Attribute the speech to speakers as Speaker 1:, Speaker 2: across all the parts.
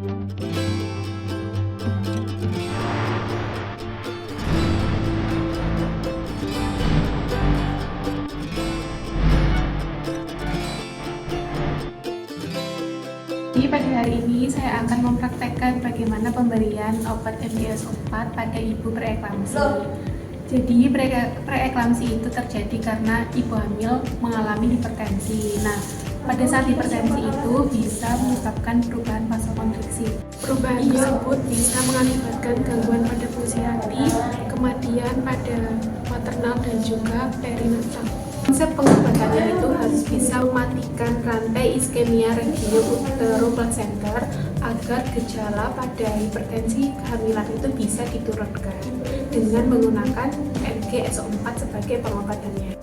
Speaker 1: Jadi pada hari ini saya akan mempraktekkan bagaimana pemberian obat MGS4 pada ibu preeklamsi. Jadi preeklamsi itu terjadi karena ibu hamil mengalami hipertensi. Nah, pada saat hipertensi itu bisa menyebabkan perubahan vasokonstriksi. Perubahan tersebut bisa mengakibatkan gangguan pada fungsi hati, kematian pada maternal dan juga perinatal. Konsep pengobatannya itu harus bisa mematikan rantai iskemia regio-utero-plasenter agar gejala pada hipertensi kehamilan itu bisa diturunkan dengan menggunakan MGSO4 sebagai pengobatannya.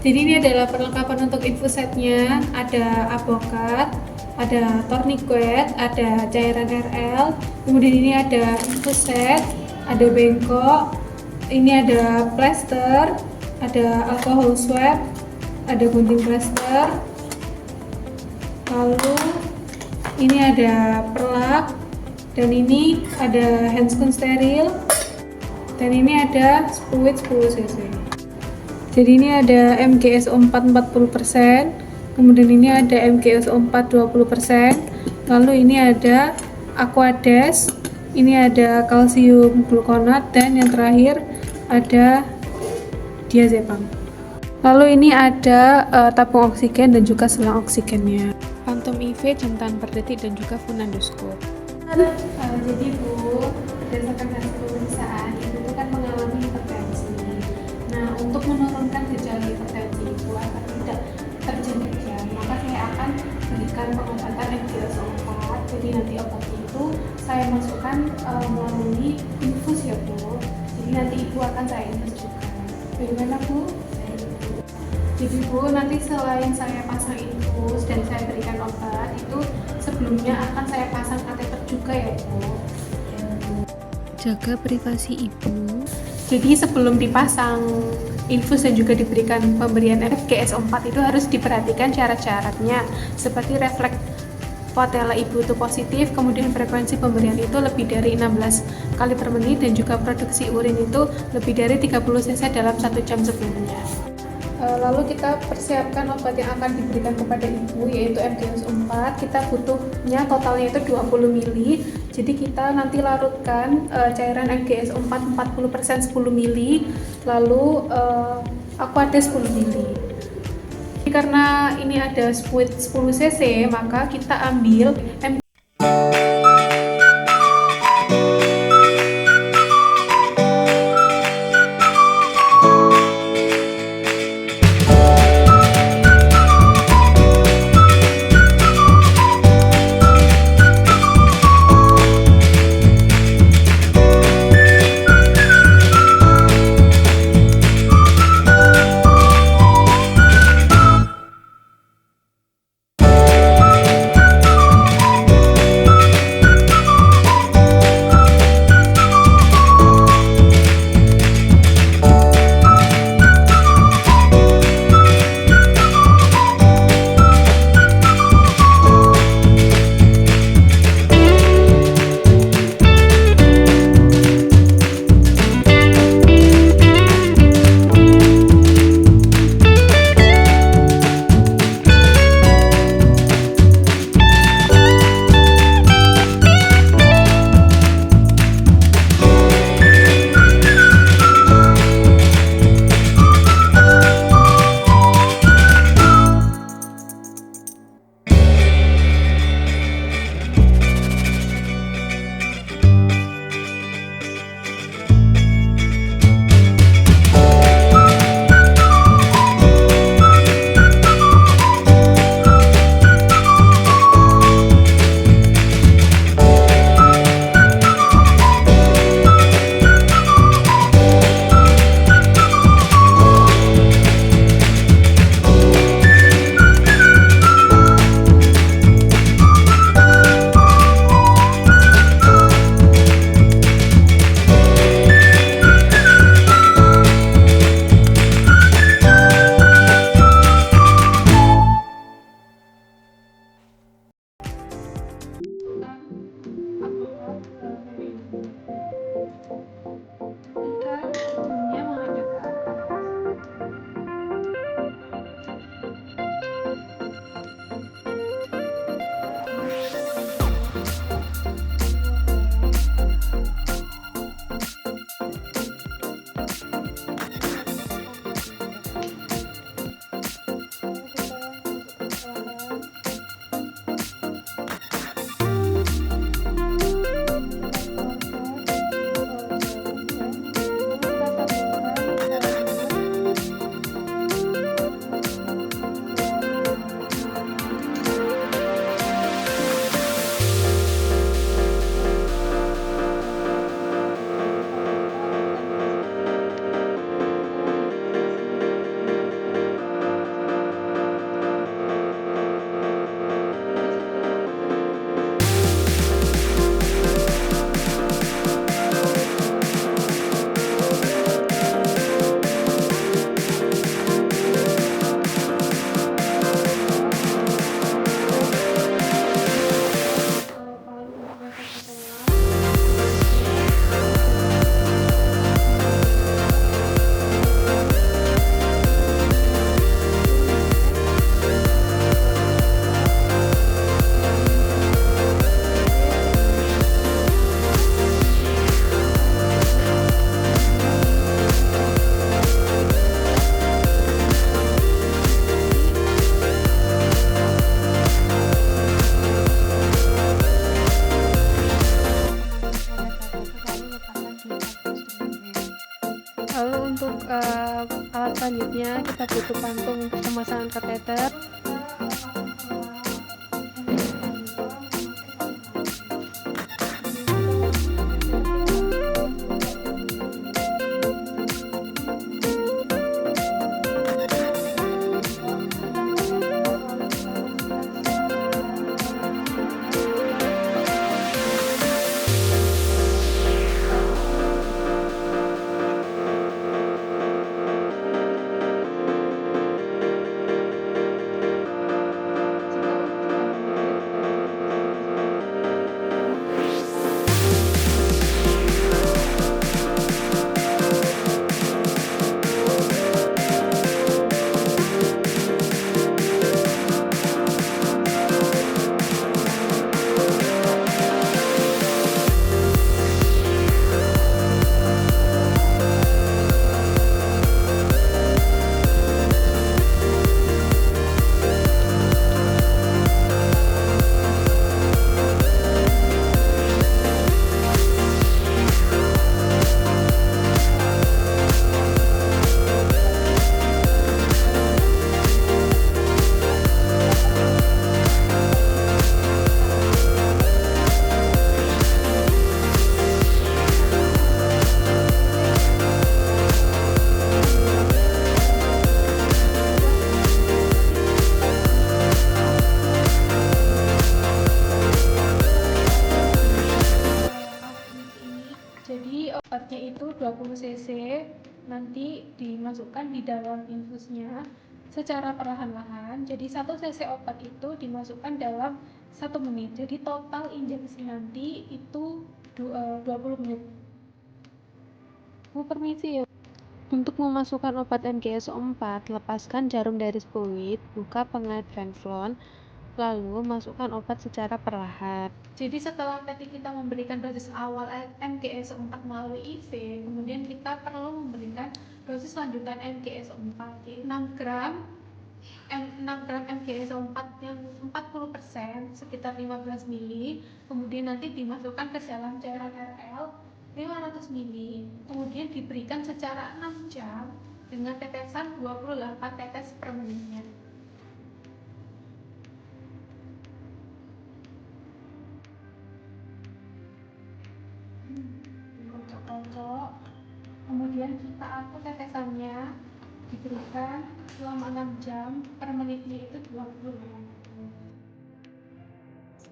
Speaker 1: Jadi ini adalah perlengkapan untuk infusetnya, ada avokat, ada tourniquet, ada cairan RL, kemudian ini ada infuset, ada bengkok, ini ada plester, ada alcohol swab, ada gunting plester, lalu ini ada perlak, dan ini ada handscoon steril, dan ini ada fluid 10 cc. Jadi ini ada MGSO4 40%, kemudian ini ada MGSO4 20%, lalu ini ada Aquades, ini ada kalsium glukonat, dan yang terakhir ada diazepam. Lalu ini ada tabung oksigen dan juga selang oksigennya. Phantom IV, jam tangan per detik, dan juga funendoskop. Jadi Bu, berdasarkan hasil pemeriksaan ibu itu kan mengalami hipertensi. Nah, untuk menurunkan gejala hipertensi itu agar tidak terjadi, maka saya akan berikan pengobatan MGSO4. Jadi nanti obat itu saya masukkan melalui infus ya Bu. Jadi nanti ibu akan saya infus juga. Bagaimana Bu? Jadi Bu, nanti selain saya pasang infus dan saya berikan obat, itu sebelumnya akan saya pasang kateter juga ya Bu.
Speaker 2: Jaga privasi ibu.
Speaker 1: Jadi sebelum dipasang infus dan juga diberikan pemberian MGSO4 itu harus diperhatikan syarat-syaratnya seperti refleks patella ibu itu positif, kemudian frekuensi pemberian itu lebih dari 16 kali per menit, dan juga produksi urin itu lebih dari 30 cc dalam 1 jam sebelumnya. Lalu kita persiapkan obat yang akan diberikan kepada ibu, yaitu MGSO4. Kita butuhnya totalnya itu 20 ml. Jadi kita nanti larutkan cairan MGSO4 40% 10 ml, lalu Aquades 10 ml. Karena ini ada fluid 10 cc, maka kita ambil selanjutnya kita butuh kantung untuk pemasangan kateter. Jadi obatnya itu 20 cc, nanti dimasukkan di dalam infusnya secara perlahan-lahan. Jadi 1 cc obat itu dimasukkan dalam 1 menit. Jadi total injeksi nanti itu 20 menit. Permisi ya. Untuk memasukkan obat MGSO4, lepaskan jarum dari spuit, buka pengait venflon, lalu masukkan obat secara perlahan. Jadi setelah tadi kita memberikan dosis awal MGSO4 melalui IV, kemudian kita perlu memberikan dosis lanjutan MGSO4 yaitu 6 gram MGSO4 yang 40%, sekitar 15 ml, kemudian nanti dimasukkan ke dalam cairan RL 500 ml, kemudian diberikan secara 6 jam dengan tetesan 28 tetes per menitnya. Dikocok-kocok, kemudian kita atur tetesannya, diberikan selama 6 jam, per menitnya itu 20 menit.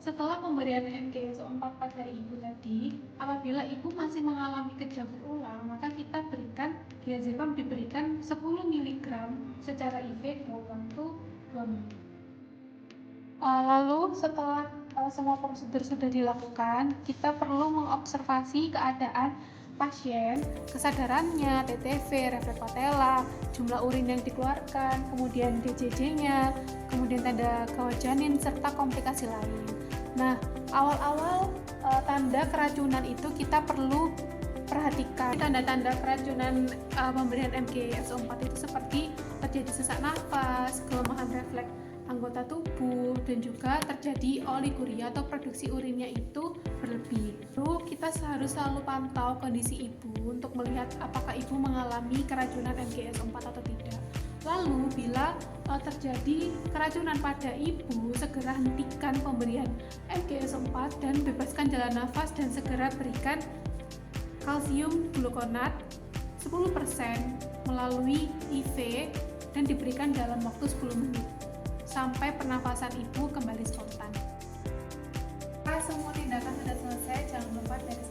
Speaker 1: Setelah pemberian MGSO4 pada ibu tadi, apabila ibu masih mengalami kejang berulang, maka kita berikan diazepam diberikan 10 mg secara IV dalam waktu 2 menit. Lalu setelah semua prosedur sudah dilakukan, kita perlu mengobservasi keadaan pasien, kesadarannya, TTV, refleks patella, jumlah urin yang dikeluarkan, kemudian DJJ-nya, kemudian tanda gawat janin, serta komplikasi lain. Nah, awal-awal tanda keracunan itu kita perlu perhatikan. Tanda-tanda keracunan pemberian MGSO4 itu seperti terjadi sesak nafas, kelemahan refleks anggota tubuh, dan juga terjadi oliguria atau produksi urinnya itu berlebih. Lalu kita harus selalu pantau kondisi ibu untuk melihat apakah ibu mengalami keracunan MGSO4 atau tidak. Lalu bila terjadi keracunan pada ibu, segera hentikan pemberian MGSO4 dan bebaskan jalan nafas dan segera berikan kalsium glukonat 10% melalui IV dan diberikan dalam waktu 10 menit sampai pernafasan ibu kembali spontan. Semua tindakan sudah selesai, jangan lupa dari